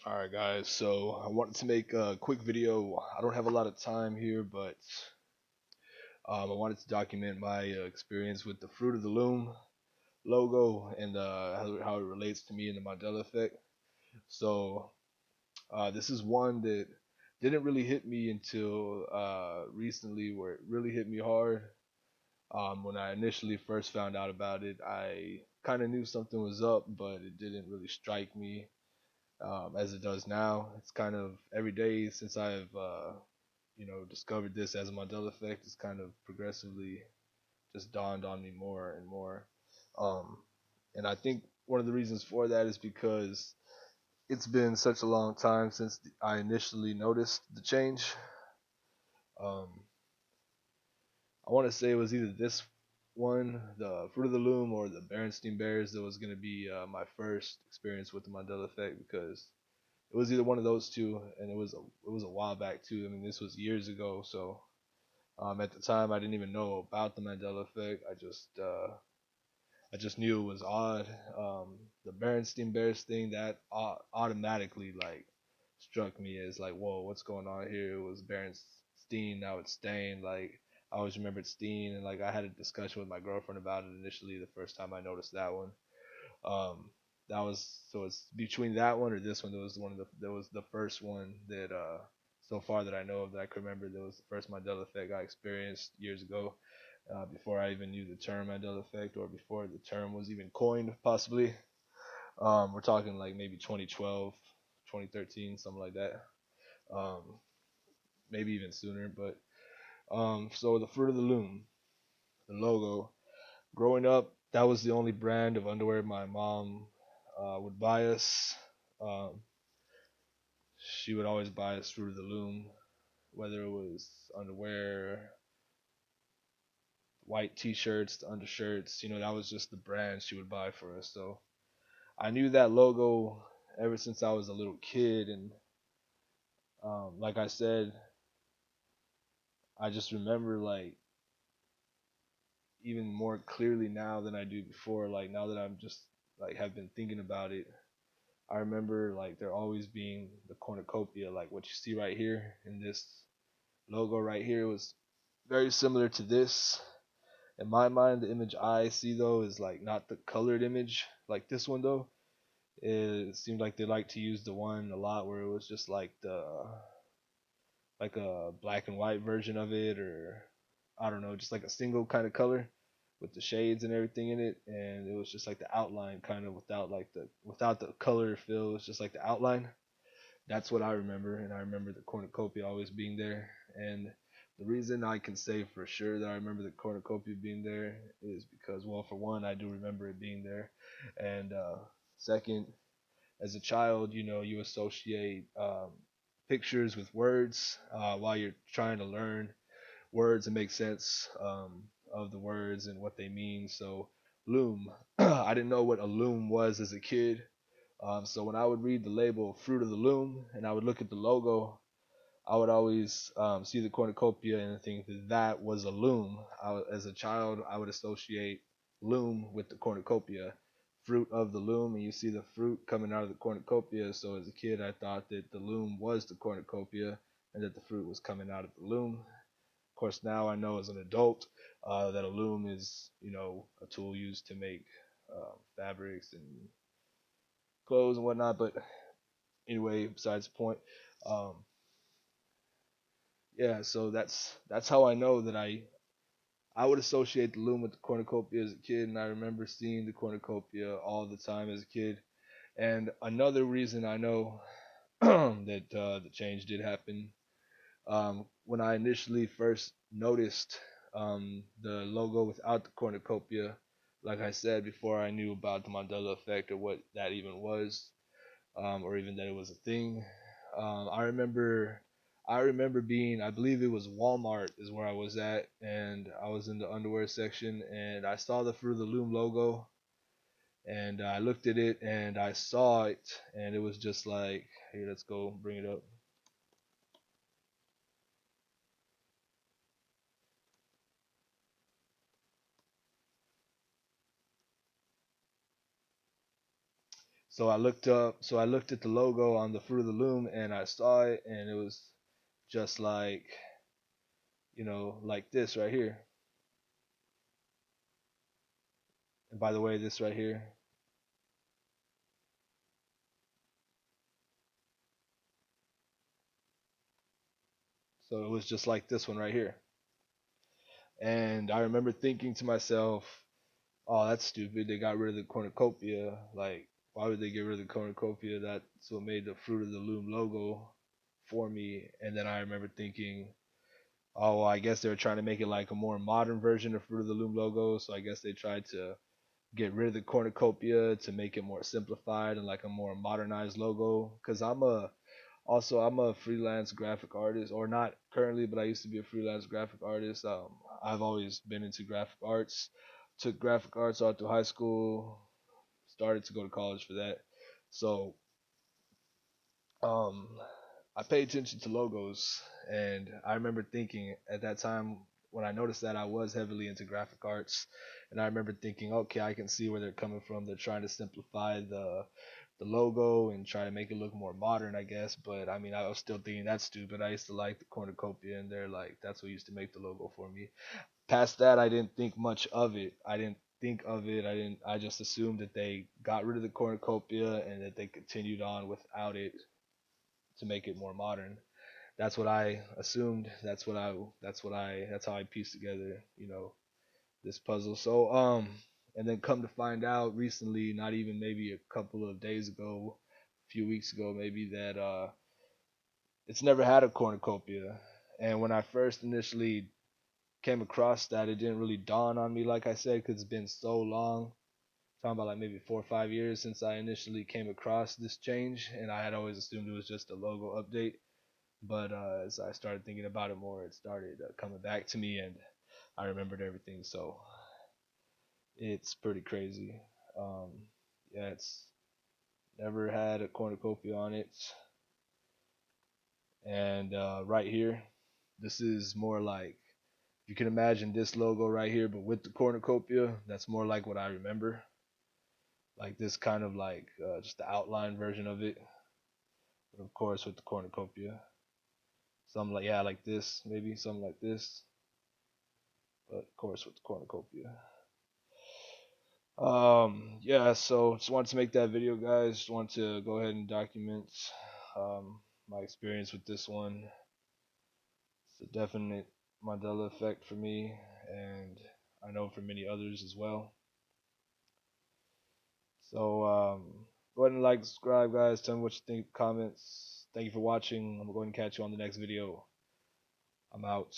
Alright guys, so I wanted to make a quick video. I don't have a lot of time here, but I wanted to document my experience with the Fruit of the Loom logo and how it relates to me and the Mandela effect. So this is one that didn't really hit me until recently, where it really hit me hard. When I initially first found out about it, I kind of knew something was up, but it didn't really strike me as it does now. It's kind of every day since I've discovered this as a Mandela effect. It's kind of progressively just dawned on me more and more. Um, and I think one of the reasons for that is because it's been such a long time since I initially noticed the change. Um, I want to say it was either this one, the Fruit of the Loom, or the Berenstein Bears that was going to be my first experience with the Mandela effect, because it was either one of those two, and it was a while back too. I mean, this was years ago, so at the time I didn't even know about the Mandela effect. I just knew it was odd. The Berenstein Bears thing that automatically like struck me as like, whoa, what's going on here? It was Berenstein, now it's Stain. Like I always remembered Steen, and like I had a discussion with my girlfriend about it initially the first time I noticed that one. Um, that was so it's between that one or this one. There was the first one that so far that I know of that I can remember. That was the first Mandela effect I experienced years ago, before I even knew the term Mandela effect or before the term was even coined, possibly. We're talking like maybe 2012, 2013, something like that. Um, maybe even sooner. But so the Fruit of the Loom, the logo. Growing up, that was the only brand of underwear my mom would buy us. Um, she would always buy us Fruit of the Loom, whether it was underwear, white T-shirts, the undershirts. That was just the brand she would buy for us. So I knew that logo ever since I was a little kid, and like I said, I just remember like even more clearly now than I do before. Like now that I'm just like have been thinking about it, I remember like there always being the cornucopia, like what you see right here in this logo right here was very similar to this. In my mind, the image I see though is like not the colored image like this one though. It seemed like they like to use the one a lot where it was just like a black and white version of it, or I don't know, just like a single kind of color with the shades and everything in it, and it was just like the outline kind of without the color feel. It's just like the outline. That's what I remember, and I remember the cornucopia always being there. And the reason I can say for sure that I remember the cornucopia being there is because, well, for one, I do remember it being there, and second, as a child, you associate pictures with words while you're trying to learn words and make sense of the words and what they mean. So, loom, I didn't know what a loom was as a kid. So when I would read the label "Fruit of the Loom" and I would look at the logo, I would always see the cornucopia and think that that was a loom. As a child, I would associate loom with the cornucopia, fruit of the loom, and you see the fruit coming out of the cornucopia. So as a kid, I thought that the loom was the cornucopia and that the fruit was coming out of the loom. Of course, now I know as an adult that a loom is, a tool used to make fabrics and clothes and whatnot. But anyway, besides the point. Um, yeah, so that's how I know that I would associate the loom with the cornucopia as a kid, and I remember seeing the cornucopia all the time as a kid. And another reason I know that the change did happen, when I initially first noticed the logo without the cornucopia, like I said before, I knew about the Mandela effect or what that even was, or even that it was a thing. I remember being, I believe it was Walmart is where I was at, and I was in the underwear section, and I saw the Fruit of the Loom logo, and I looked at it, and I saw it, and it was just like, hey, let's go bring it up. So I looked at the logo on the Fruit of the Loom, and I saw it, and it was just like, like this right here. And by the way, this right here. So it was just like this one right here. And I remember thinking to myself, oh, that's stupid. They got rid of the cornucopia. Like, why would they get rid of the cornucopia? That's what made the Fruit of the Loom logo for me. And then I remember thinking, oh, well, I guess they were trying to make it like a more modern version of Fruit of the Loom logo. So I guess they tried to get rid of the cornucopia to make it more simplified and like a more modernized logo. Because I'm a freelance graphic artist, or not currently, but I used to be a freelance graphic artist. I've always been into graphic arts. Took graphic arts all through high school. Started to go to college for that. So um, I pay attention to logos, and I remember thinking at that time when I noticed that I was heavily into graphic arts, and I remember thinking, okay, I can see where they're coming from. They're trying to simplify the logo and try to make it look more modern, I guess. But I mean, I was still thinking that's stupid. I used to like the cornucopia, and they're like, that's what used to make the logo for me. Past that, I didn't think much of it. I didn't think of it. I didn't. I just assumed that they got rid of the cornucopia and that they continued on without it to make it more modern. That's what I assumed. That's how I pieced together, this puzzle. So and then come to find out recently, not even maybe a couple of days ago, a few weeks ago maybe, that it's never had a cornucopia. And when I first initially came across that, it didn't really dawn on me, like I said, because it's been so long. Talking about like maybe 4 or 5 years since I initially came across this change, and I had always assumed it was just a logo update. But as I started thinking about it more, it started coming back to me, and I remembered everything. So it's pretty crazy. Um, yeah, it's never had a cornucopia on it, and right here, this is more like, you can imagine this logo right here, but with the cornucopia. That's more like what I remember. Like this kind of like just the outline version of it, but of course with the cornucopia. Something like, yeah, like this, maybe something like this, but of course with the cornucopia. Yeah, so just wanted to make that video, guys. Just want to go ahead and document my experience with this one. It's a definite Mandela effect for me, and I know for many others as well. So go ahead and like, subscribe, guys. Tell me what you think, comments. Thank you for watching. I'm going to catch you on the next video. I'm out.